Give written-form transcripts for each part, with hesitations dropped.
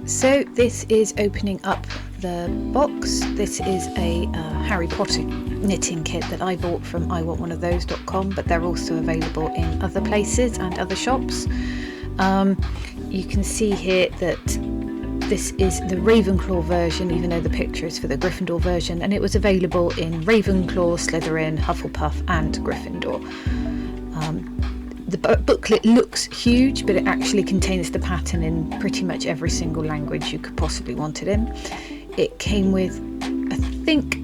So this is opening up the box. This is a Harry Potter knitting kit that I bought from iwantoneofthose.com, but they're also available in other places and other shops. You can see here that this is the Ravenclaw version, even though the picture is for the Gryffindor version, and it was available in Ravenclaw, Slytherin, Hufflepuff and Gryffindor. The booklet looks huge, but it actually contains the pattern in pretty much every single language you could possibly want it in. It came with, I think,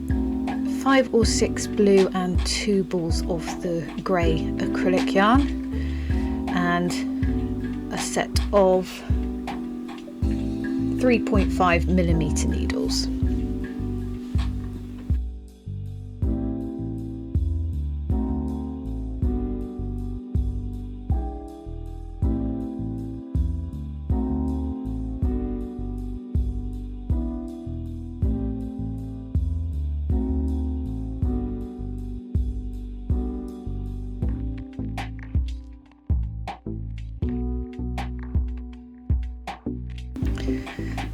5 or 6 blue and 2 balls of the grey acrylic yarn, and a set of 3.5mm needles.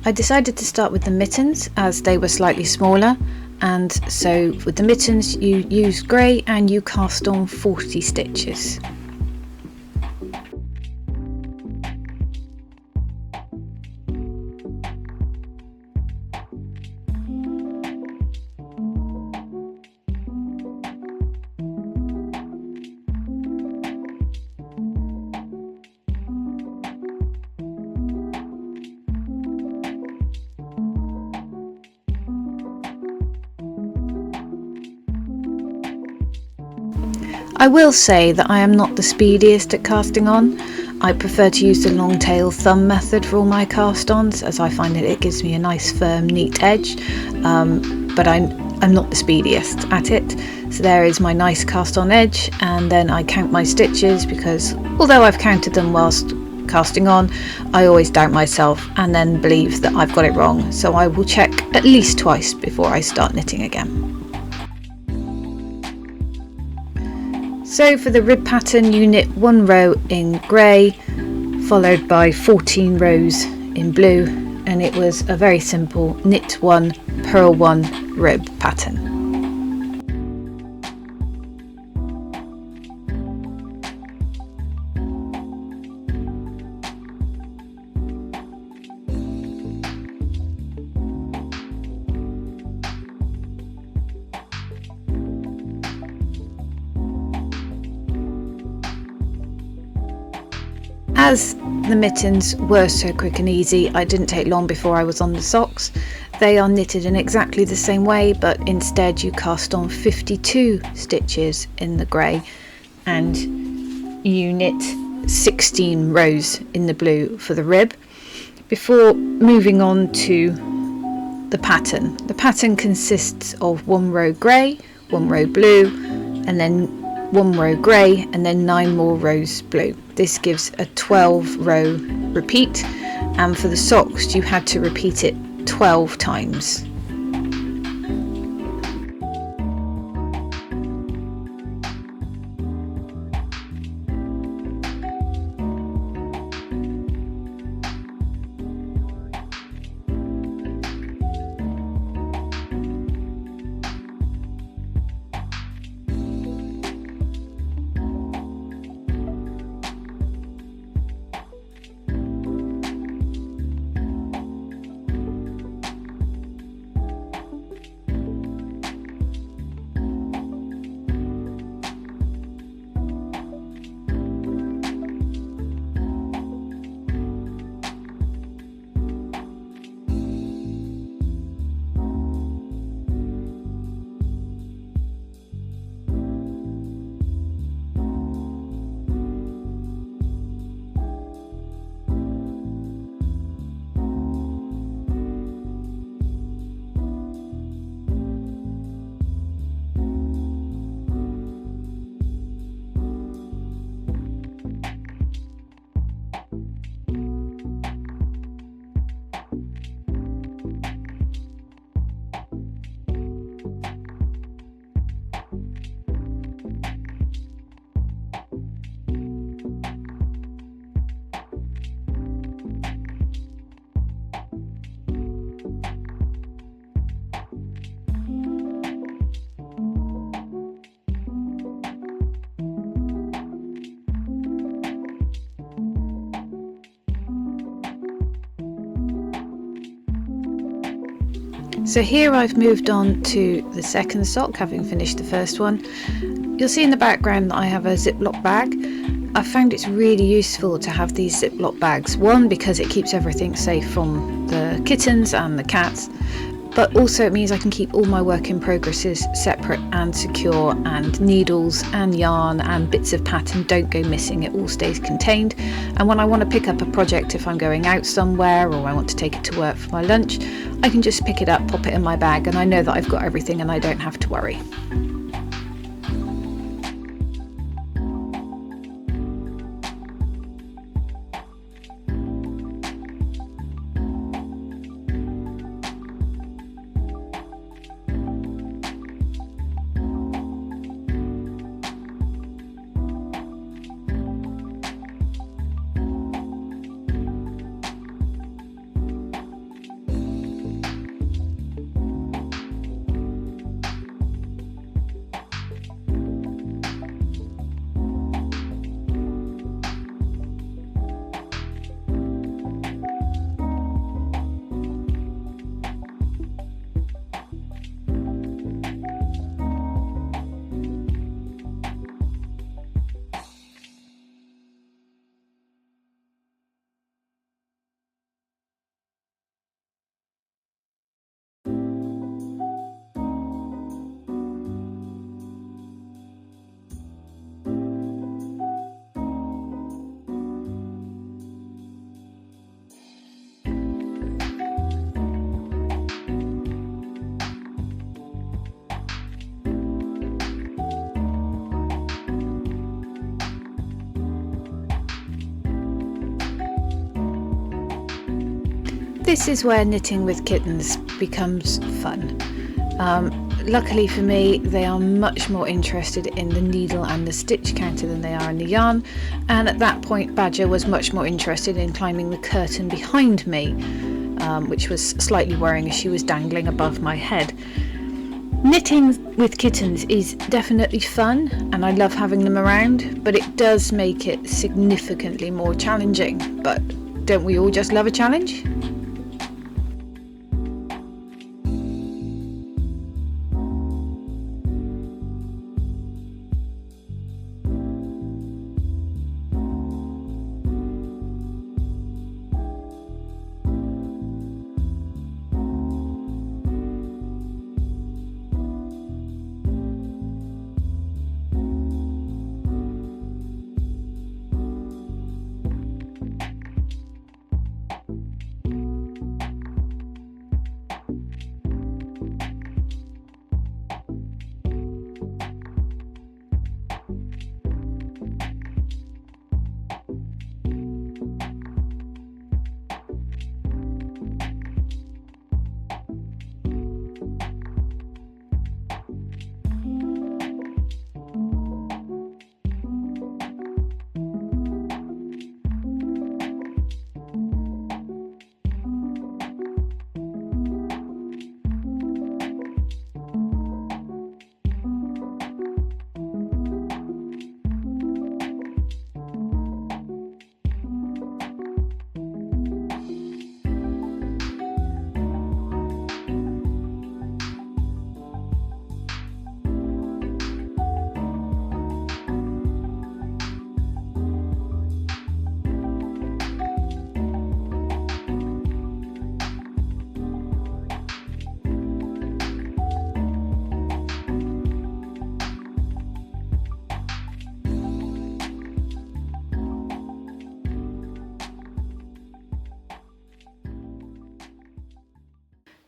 I decided to start with the mittens as they were slightly smaller, and so with the mittens you use grey and you cast on 40 stitches. I will say that I am not the speediest at casting on. I prefer to use the long tail thumb method for all my cast-ons, as I find that it gives me a nice firm neat edge, but I'm not the speediest at it. So there is my nice cast-on edge, and then I count my stitches, because although I've counted them whilst casting on, I always doubt myself and then believe that I've got it wrong, so I will check at least twice before I start knitting again. So for the rib pattern you knit 1 row in grey, followed by 14 rows in blue, and it was a very simple knit 1, purl 1 rib pattern. As the mittens were so quick and easy, I didn't take long before I was on the socks. They are knitted in exactly the same way, but instead you cast on 52 stitches in the grey and you knit 16 rows in the blue for the rib before moving on to the pattern. The pattern consists of 1 row grey, 1 row blue, and then 1 row grey, and then 9 more rows blue. This gives a 12 row repeat, and for the socks you had to repeat it 12 times. So here I've moved on to the second sock, having finished the first one. You'll see in the background that I have a Ziploc bag. I found it's really useful to have these Ziploc bags. One, because it keeps everything safe from the kittens and the cats, but also it means I can keep all my work in progresses separate and secure, and needles and yarn and bits of pattern don't go missing. It all stays contained, and when I want to pick up a project, if I'm going out somewhere or I want to take it to work for my lunch, I can just pick it up, pop it in my bag, and I know that I've got everything and I don't have to worry. This is where knitting with kittens becomes fun. Luckily for me, they are much more interested in the needle and the stitch counter than they are in the yarn, and at that point Badger was much more interested in climbing the curtain behind me, which was slightly worrying as she was dangling above my head. Knitting with kittens is definitely fun and I love having them around, but it does make it significantly more challenging. But don't we all just love a challenge?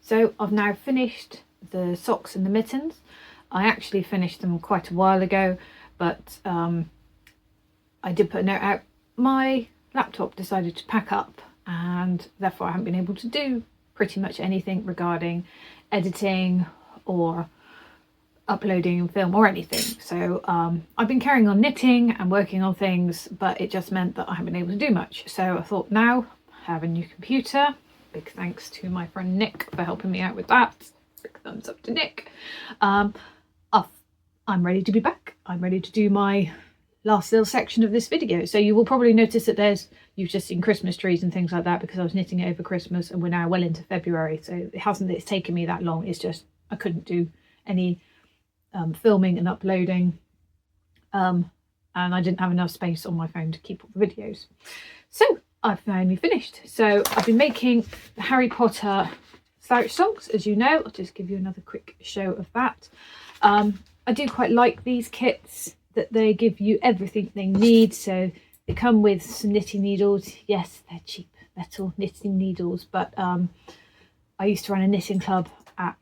So I've now finished the socks and the mittens. I actually finished them quite a while ago, but I did put a note out. My laptop decided to pack up and therefore I haven't been able to do pretty much anything regarding editing or uploading and film or anything. So I've been carrying on knitting and working on things, but it just meant that I haven't been able to do much. So I thought, now I have a new computer. Big thanks to my friend Nick for helping me out with that. Big thumbs up to Nick. I'm ready to be back. I'm ready to do my last little section of this video. So you will probably notice that there's you've just seen Christmas trees and things like that because I was knitting it over Christmas, and we're now well into February, so it's taken me that long. It's just I couldn't do any filming and uploading, and I didn't have enough space on my phone to keep all the videos. So I've finally finished. So I've been making the Harry Potter slouch socks, as you know. I'll just give you another quick show of that. I do quite like these kits, that they give you everything they need. So they come with some knitting needles. Yes, they're cheap metal knitting needles, but I used to run a knitting club at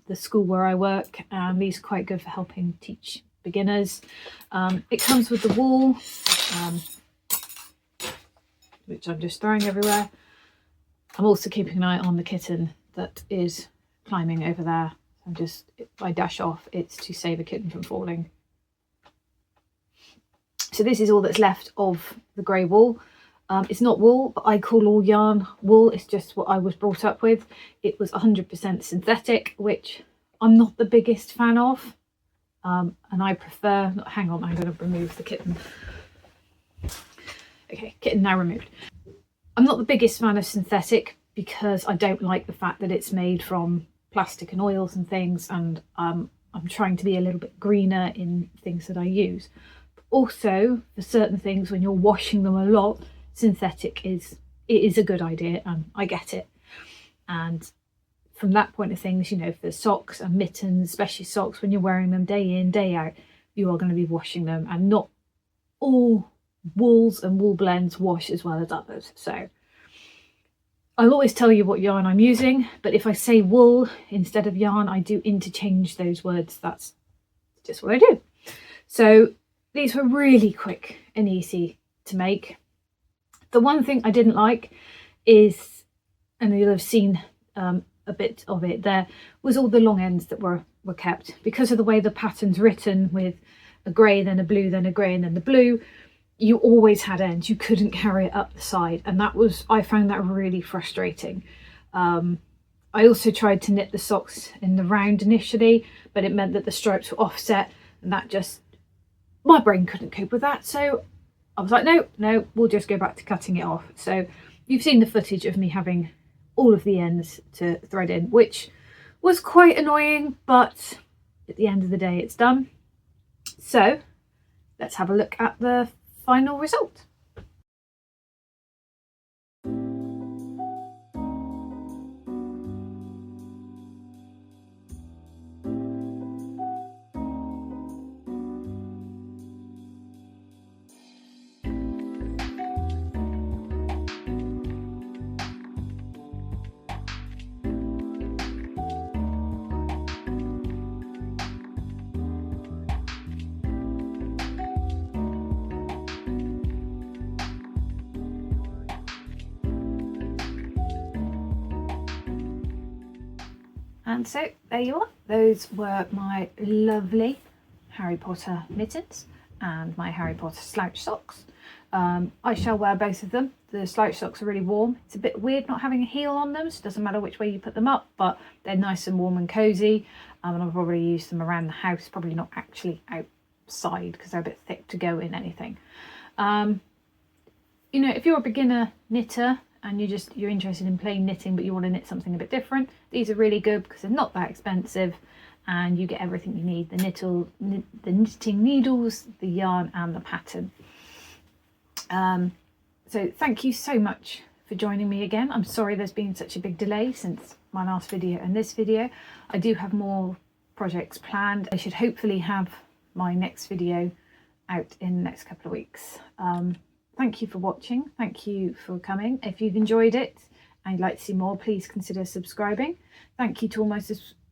the school where I work, and these are quite good for helping teach beginners. It comes with the wool, which I'm just throwing everywhere. I'm also keeping an eye on the kitten that is climbing over there. If I dash off, it's to save a kitten from falling. So this is all that's left of the grey wool. It's not wool, but I call all yarn wool. It's just what I was brought up with. It was 100% synthetic, which I'm not the biggest fan of. And I prefer, hang on, I'm going to remove the kitten. Okay, kitten now removed. I'm not the biggest fan of synthetic because I don't like the fact that it's made from plastic and oils and things, and I'm trying to be a little bit greener in things that I use. But also, for certain things, when you're washing them a lot, synthetic is a good idea, and I get it. And from that point of things, you know, for socks and mittens, especially socks, when you're wearing them day in, day out, you are going to be washing them, and not all wools and wool blends wash as well as others. So I'll always tell you what yarn I'm using, but if I say wool instead of yarn, I do interchange those words. That's just what I do. So these were really quick and easy to make. The one thing I didn't like is, and you'll have seen a bit of it there, was all the long ends that were kept. Because of the way the pattern's written, with a grey, then a blue, then a grey, and then the blue, you always had ends. You couldn't carry it up the side, and I found that really frustrating. I also tried to knit the socks in the round initially, but it meant that the stripes were offset, and that just, my brain couldn't cope with that. So I was like, no, we'll just go back to cutting it off. So you've seen the footage of me having all of the ends to thread in, which was quite annoying, but at the end of the day, it's done. So let's have a look at the final result. And so there you are. Those were my lovely Harry Potter mittens and my Harry Potter slouch socks. I shall wear both of them. The slouch socks are really warm. It's a bit weird not having a heel on them, so it doesn't matter which way you put them up, but they're nice and warm and cozy. And I'll probably use them around the house, probably not actually outside because they're a bit thick to go in anything. You know, if you're a beginner knitter and you're interested in plain knitting but you want to knit something a bit different, these are really good because they're not that expensive and you get everything you need: the knitting needles, the yarn, and the pattern. So thank you so much for joining me again. I'm sorry there's been such a big delay since my last video and this video. I do have more projects planned. I should hopefully have my next video out in the next couple of weeks. Thank you for watching. Thank you for coming. If you've enjoyed it and you'd like to see more, please consider subscribing. Thank you to all my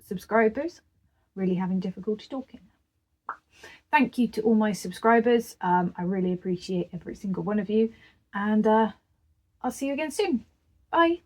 subscribers. Really having difficulty talking. Thank you to all my subscribers. I really appreciate every single one of you, and I'll see you again soon. Bye.